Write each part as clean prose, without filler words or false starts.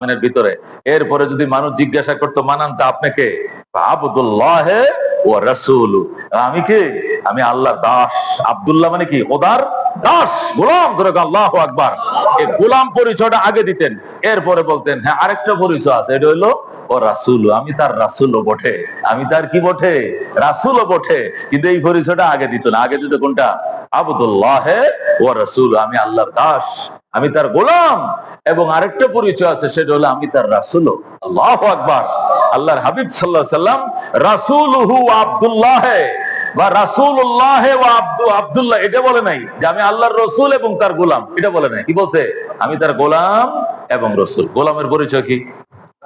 ভিতরে। এরপরে যদি মানুষ জিজ্ঞাসা করতো মানান তা আপনাকে, আবদুল্লাহ ও রাসূল, আমি কে? আমি আল্লাহর দাস। আব্দুল্লাহ মানে কি? খোদার দাস, গোলাম। ধরে আল্লাহু আকবার। এই গোলাম পরিচয়টা আগে দিতেন, এরপরে বলতেন হ্যাঁ আরেকটা পরিচয় আছে, এটা হইলো ও রাসূল, আমি তার রাসূলও বটে। আমি তার কি বটে? রাসূলও বটে। কিন্তু এই পরিচয়টা আগে দিত না। আগে দিত কোনটা? আবদুল্লাহ ও রাসূল, আমি আল্লাহর দাস, আমি তার গোলাম। এবং আরেকটা পরিচয় আছে, সেটা হলো আমি তার রাসূল। আল্লাহু আকবার। আল্লাহর হাবিব সাল্লাল্লাহু আলাইহি সাল্লাম রাসূলুহু আব্দুল্লাহ বা রাসূলুল্লাহ ওয়া আব্দুল্লাহ এটা বলে নাই যে আমি আল্লাহর রাসূল এবং তার গোলাম, এটা বলে নাই। কি বলছে? আমি তার গোলাম এবং রাসূল। গোলামের পরিচয় কি?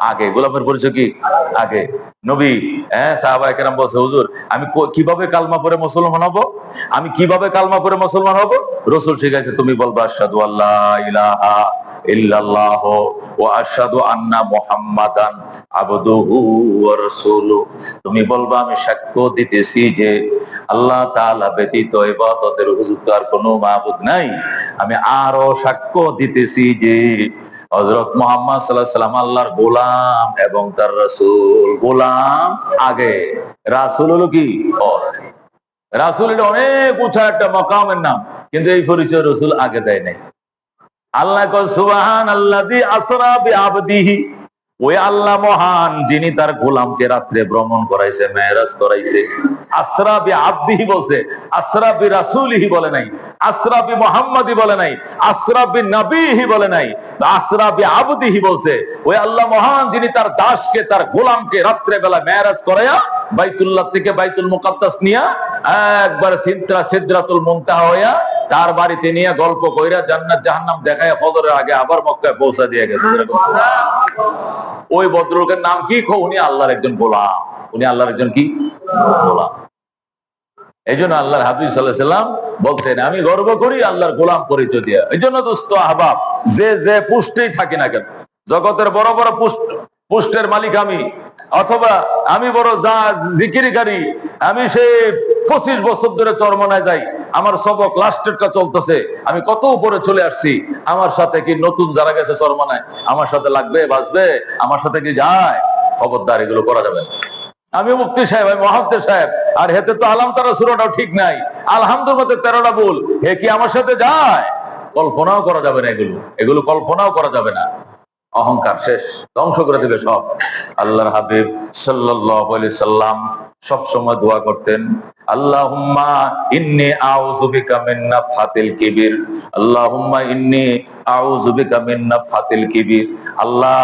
আগে। গোলামের পরিচয় কি? আগে। নবী সাহাবায়ে কেরাম বলছে, হুজুর আমি কিভাবে কালমা পড়ে মুসলমান হব? আমি কিভাবে কালমা পড়ে মুসলমান হব? রাসূল শিখাইছে, তুমি বলবা আশহাদু আল্লা ইলাহা ইল্লাল্লাহ ওয়া আশহাদু আন্না মুহাম্মাদান আবদুহু ওয়া রাসূলুহু। তুমি বলবা আমি সাক্ষ্য দিতেছি যে আল্লাহ তাআলা ব্যতীত ইবাদতের উপযুক্ত আর কোনো মাবুদ নাই। আমি আরো সাক্ষ্য দিতেছি যে হযরত মুহাম্মদ সাল্লাল্লাহু আলাইহি ওয়াসাল্লাম আল্লাহর গোলাম এবং তার রাসূল। গোলাম আগে, রাসূল হলো কি? রাসূল এটা অনেক উঁচা একটা মাকামের নাম, কিন্তু এই পরিচয় রাসূল আগে দেয় নাই। আল্লাহ কয় সুবহানাল্লাযী আসরা বিআবদিহি, ওই আল্লাহ মহান যিনি তার গোলামকে রাত্রে ভ্রমণ করাইছে, মেরাজ করাইছে। আসরা বিআবদিহি বলছে, আসরা বিরাসূলিহি বলে নাই, আসরা বিমুহাম্মাদি বলে নাই, আসরা বিনবিহি বলে নাই, আসরা বিআবদিহি বলছে। ওই আল্লাহ মহান যিনি তার দাসকে, তার গোলামকে রাত্রে বেলা মেরাজ করায়া বাইতুল্লাহ থেকে বাইতুল মুকাদ্দাস নিয়া একবার সিদরাতুল মুনতাহা হইয়া তার বাড়িতে নিয়ে গল্প কইরা জান্নাত জাহান্নাম দেখায় ফজরের আগে আবার মক্কায় পৌঁছা দিয়ে গেছে। ওই ভদ্রলোকের নাম কি? উনি আল্লাহর একজন গোলাম। উনি আল্লাহর একজন কি? গোলাম। এই জন্য আল্লাহর হাবিব সাল্লাল্লাহু আলাইহি সাল্লাম বলছেন, আমি গর্ব করি আল্লাহর গোলাম পরিচয় দিয়া। এই জন্য দোস্ত আহবাব, যে পুষ্টেই থাকি না কেন, জগতের বড় বড় পুষ্টের মালিক আমি, অথবা আমি বড় জিকিরকারী, আমি সেই 25 বছর ধরে চরমনায় যাই, আমার সবক লাস্টেরটা চলতেছে, আমি কত উপরে চলে আসছি, আমার সাথে কি নতুন যারা গেছে চরমনায় আমার সাথে লাগবে, বাঁচবে, আমার সাথে কি যায়? খবরদার, এগুলো করা যাবে না। আমি মুফতি সাহেব, আমি মুহাদ্দিস সাহেব, আর হেতে তো আলাম তারা সূরাটাও ঠিক নাই, আলহামদুর মধ্যে 13টা ভুল, হে কি আমার সাথে যায়? কল্পনাও করা যাবে না, এগুলো কল্পনাও করা যাবে না। অহংকার শেষ, ধ্বংস করে দেবে সব। আল্লাহর হাবিব সাল্লাল্লাহু আলাইহি সাল্লাম সব সময় দোয়া করতেন, আল্লাহুম্মা ইন্নী আউযু বিকা মিন নাফহাতিল কিবির, আল্লাহুম্মা ইন্নী আউযু বিকা মিন নাফহাতিল কিবির। আল্লাহ